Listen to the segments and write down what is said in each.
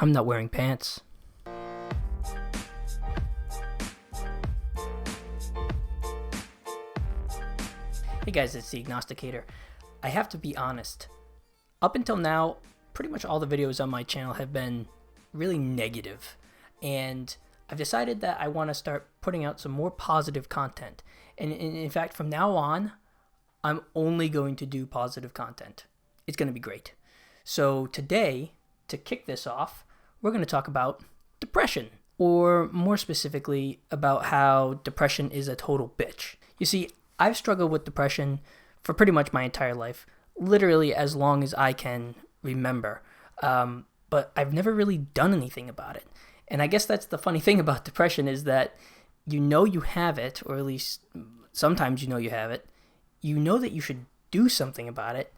I'm not wearing pants. Hey guys, it's the Agnosticator. I have to be honest. Up until now, pretty much all the videos on my channel have been really negative. And I've decided that I want to start putting out some more positive content. And in fact, from now on, I'm only going to do positive content. It's going to be great. So today, to kick this off, we're going to talk about depression, or more specifically, about how depression is a total bitch. You see, I've struggled with depression for pretty much my entire life, literally as long as I can remember. But I've never really done anything about it. And I guess that's the funny thing about depression, is that you know you have it, or at least sometimes you know you have it. You know that you should do something about it,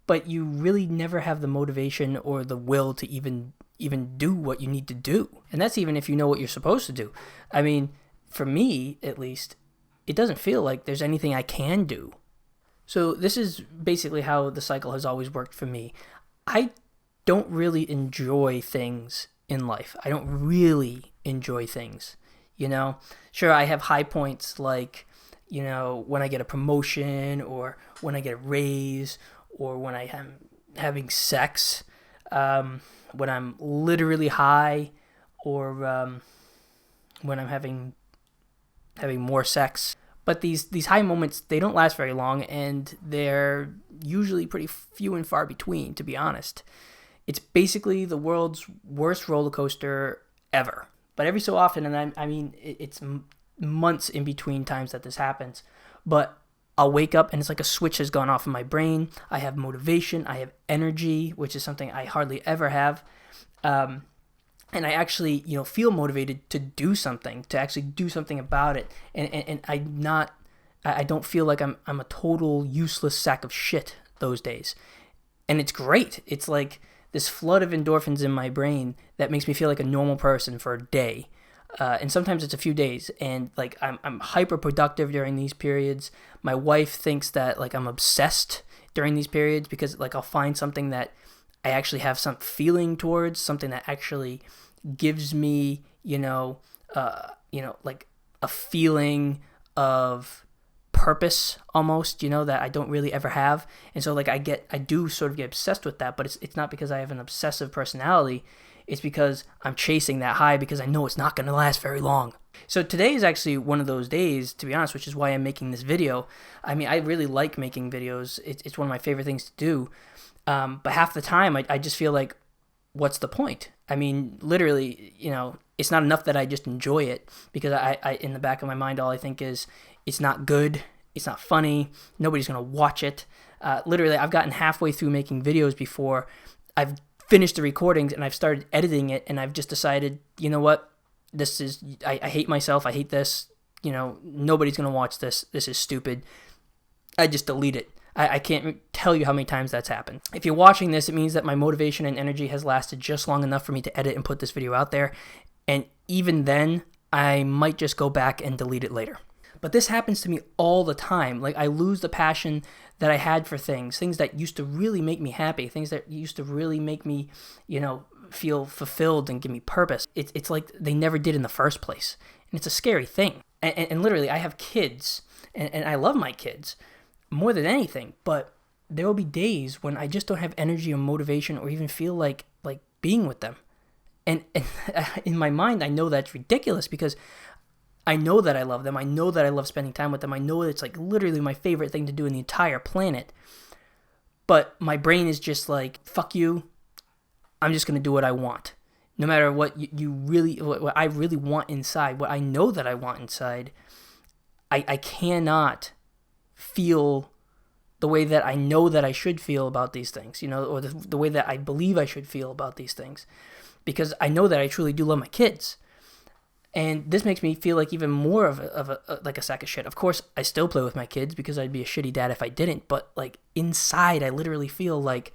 but you really never have the motivation or the will to even do what you need to do. And that's even if you know what you're supposed to do. I mean, for me, at least, it doesn't feel like there's anything I can do. So this is basically how the cycle has always worked for me. I don't really enjoy things in life. I don't really enjoy things, you know? Sure, I have high points like, you know, when I get a promotion, or when I get a raise, or when I am having sex, when I'm literally high, or when I'm having more sex. But these high moments, they don't last very long, and they're usually pretty few and far between, to be honest. It's basically the world's worst roller coaster ever. But every so often, and I mean, it's months in between times that this happens, but I'll wake up and it's like a switch has gone off in my brain. I have motivation, I have energy, which is something I hardly ever have. And I actually, feel motivated to do something, to actually do something about it. And I don't feel like I'm a total useless sack of shit those days. And it's great. It's like this flood of endorphins in my brain that makes me feel like a normal person for a day. And sometimes it's a few days, and like I'm hyper productive during these periods. My wife thinks that like I'm obsessed during these periods, because like I'll find something that I actually have some feeling towards, something that actually gives me, like a feeling of purpose almost, that I don't really ever have. And so like I do sort of get obsessed with that, but it's not because I have an obsessive personality. It's because I'm chasing that high, because I know it's not going to last very long. So today is actually one of those days, to be honest, which is why I'm making this video. I mean, I really like making videos. It's one of my favorite things to do. But half the time, I just feel like, what's the point? I mean, literally, it's not enough that I just enjoy it, because I in the back of my mind, all I think is, it's not good, it's not funny, nobody's going to watch it. Literally, I've gotten halfway through making videos before I've finished the recordings and I've started editing it, and I've just decided, you know what, I hate myself, I hate this, nobody's going to watch this is stupid. I just delete it. I can't tell you how many times that's happened. If you're watching this, it means that my motivation and energy has lasted just long enough for me to edit and put this video out there. And even then, I might just go back and delete it later. But this happens to me all the time. Like, I lose the passion that I had for things that used to really make me happy, things that used to really make me, feel fulfilled and give me purpose. It's like they never did in the first place. And it's a scary thing. And literally, I have kids, and I love my kids more than anything, but there will be days when I just don't have energy or motivation, or even feel like being with them. And in my mind, I know that's ridiculous, because I know that I love them. I know that I love spending time with them. I know it's like literally my favorite thing to do in the entire planet. But my brain is just like, fuck you. I'm just going to do what I want. No matter what what I really want inside, what I know that I want inside, I cannot feel the way that I know that I should feel about these things, or the way that I believe I should feel about these things, because I know that I truly do love my kids. And this makes me feel like even more of a sack of shit. Of course, I still play with my kids, because I'd be a shitty dad if I didn't. But like inside, I literally feel like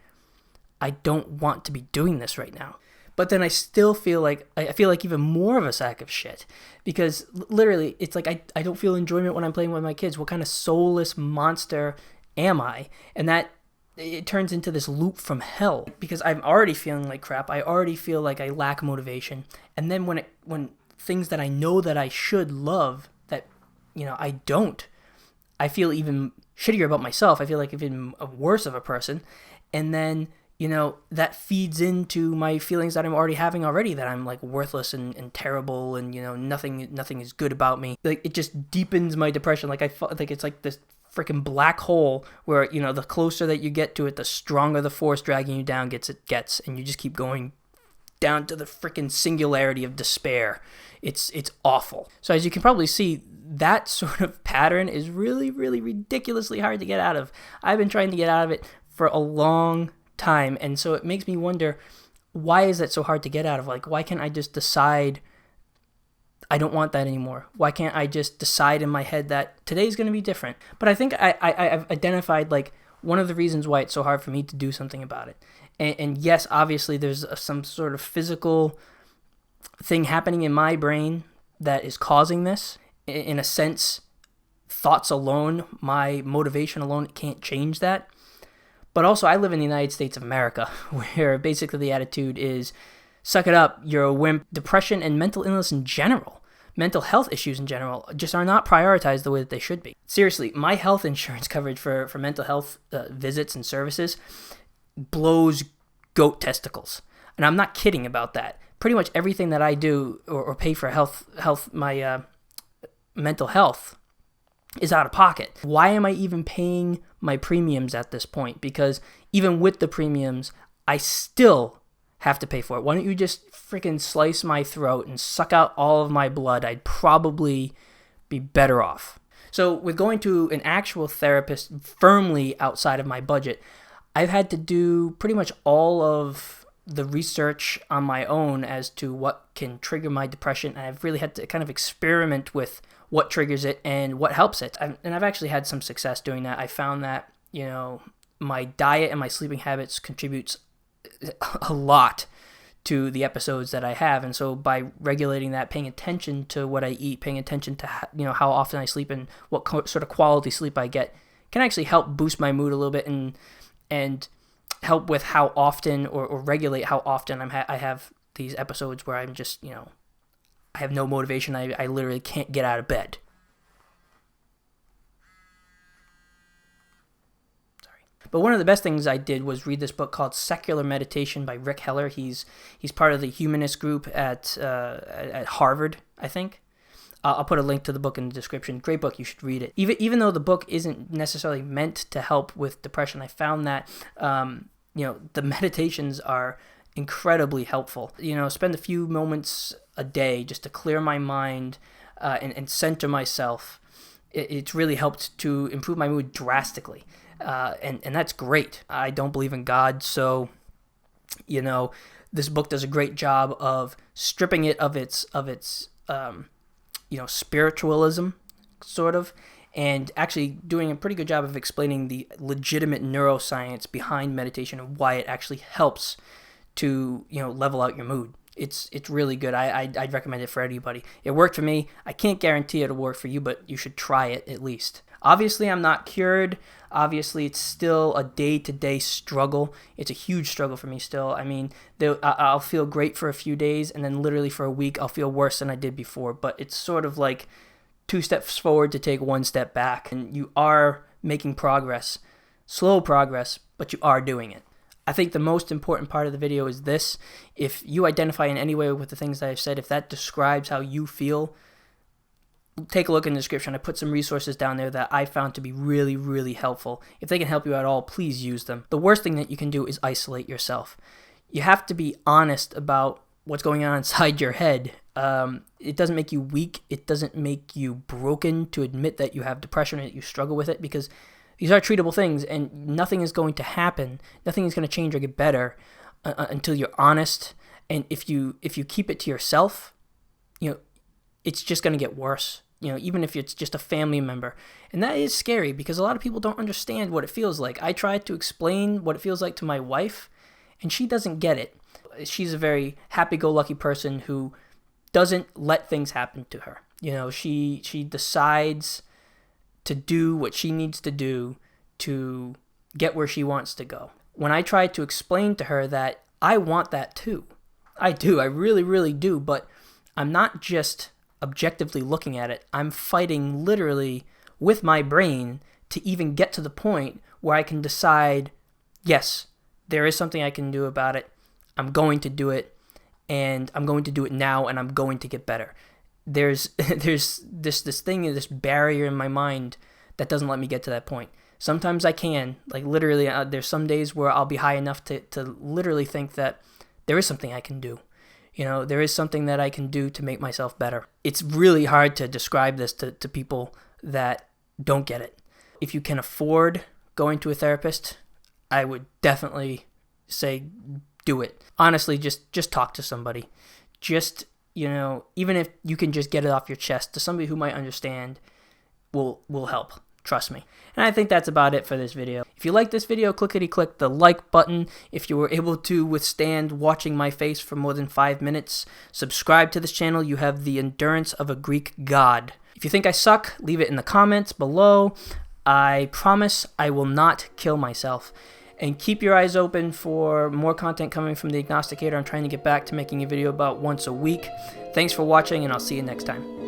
I don't want to be doing this right now. But then I still feel like even more of a sack of shit, because literally it's like I don't feel enjoyment when I'm playing with my kids. What kind of soulless monster am I? And that it turns into this loop from hell because I'm already feeling like crap. I already feel like I lack motivation. And then when things that I know that I should love that, I don't, I feel even shittier about myself. I feel like even worse of a person. And then, that feeds into my feelings that I'm already having already, that I'm like worthless and terrible and, nothing is good about me. Like it just deepens my depression. Like I felt like it's like this freaking black hole where, the closer that you get to it, the stronger the force dragging you down gets, and you just keep going down to the freaking singularity of despair. It's awful. So as you can probably see, that sort of pattern is really, really ridiculously hard to get out of. I've been trying to get out of it for a long time, and so it makes me wonder, why is that so hard to get out of? Like, why can't I just decide I don't want that anymore? Why can't I just decide in my head that today's going to be different? But I think I've identified like one of the reasons why it's so hard for me to do something about it. And yes, obviously there's some sort of physical thing happening in my brain that is causing this. In a sense, thoughts alone, my motivation alone can't change that. But also, I live in the United States of America, where basically the attitude is, suck it up, you're a wimp. Depression and mental illness in general, mental health issues in general, just are not prioritized the way that they should be. Seriously, my health insurance coverage for mental health visits and services blows goat testicles. And I'm not kidding about that. Pretty much everything that I do or pay for my mental health is out of pocket. Why am I even paying my premiums at this point? Because even with the premiums, I still have to pay for it. Why don't you just freaking slice my throat and suck out all of my blood? I'd probably be better off. So with going to an actual therapist firmly outside of my budget, I've had to do pretty much all of the research on my own as to what can trigger my depression. And I've really had to kind of experiment with what triggers it and what helps it. And I've actually had some success doing that. I found that, my diet and my sleeping habits contributes a lot to the episodes that I have. And so by regulating that, paying attention to what I eat, paying attention to, how often I sleep and what sort of quality sleep I get, can actually help boost my mood a little bit and help with how often or regulate how often I have these episodes where I'm just, I have no motivation. I literally can't get out of bed. Sorry. But one of the best things I did was read this book called Secular Meditation by Rick Heller. He's part of the humanist group at Harvard, I think. I'll put a link to the book in the description. Great book. You should read it. Even though the book isn't necessarily meant to help with depression, I found that, the meditations are incredibly helpful. Spend a few moments a day just to clear my mind and center myself. It's really helped to improve my mood drastically. And that's great. I don't believe in God, so, this book does a great job of stripping it of its spiritualism, sort of, and actually doing a pretty good job of explaining the legitimate neuroscience behind meditation and why it actually helps to, level out your mood. It's really good. I'd recommend it for anybody. It worked for me. I can't guarantee it'll work for you, but you should try it at least. Obviously, I'm not cured. Obviously, it's still a day-to-day struggle. It's a huge struggle for me still. I mean, I'll feel great for a few days, and then literally for a week, I'll feel worse than I did before. But it's sort of like 2 steps forward to take 1 step back. And you are making progress. Slow progress, but you are doing it. I think the most important part of the video is this. If you identify in any way with the things that I've said, if that describes how you feel, take a look in the description. I put some resources down there that I found to be really, really helpful. If they can help you at all, please use them. The worst thing that you can do is isolate yourself. You have to be honest about what's going on inside your head. It doesn't make you weak. It doesn't make you broken to admit that you have depression or that you struggle with it, because these are treatable things, and nothing is going to happen. Nothing is going to change or get better until you're honest. And if you keep it to yourself, it's just going to get worse. Even if it's just a family member. And that is scary because a lot of people don't understand what it feels like. I tried to explain what it feels like to my wife, and she doesn't get it. She's a very happy-go-lucky person who doesn't let things happen to her. She decides to do what she needs to do to get where she wants to go. When I try to explain to her that I want that too, I do, I really, really do, but I'm not just objectively looking at it. I'm fighting literally with my brain to even get to the point where I can decide, yes, there is something I can do about it. I'm going to do it, and I'm going to do it now, and I'm going to get better. There's this thing, this barrier in my mind that doesn't let me get to that point. Sometimes I can, like literally, there's some days where I'll be high enough to literally think that there is something I can do. You know, there is something that I can do to make myself better. It's really hard to describe this to people that don't get it. If you can afford going to a therapist, I would definitely say do it. Honestly, just talk to somebody. Just, you know, even if you can just get it off your chest to somebody who might understand, will help. Trust me. And I think that's about it for this video. If you like this video, click the like button. If you were able to withstand watching my face for more than 5 minutes, subscribe to this channel. You have the endurance of a Greek god. If you think I suck, leave it in the comments below. I promise I will not kill myself. And keep your eyes open for more content coming from the Agnosticator. I'm trying to get back to making a video about once a week. Thanks for watching, and I'll see you next time.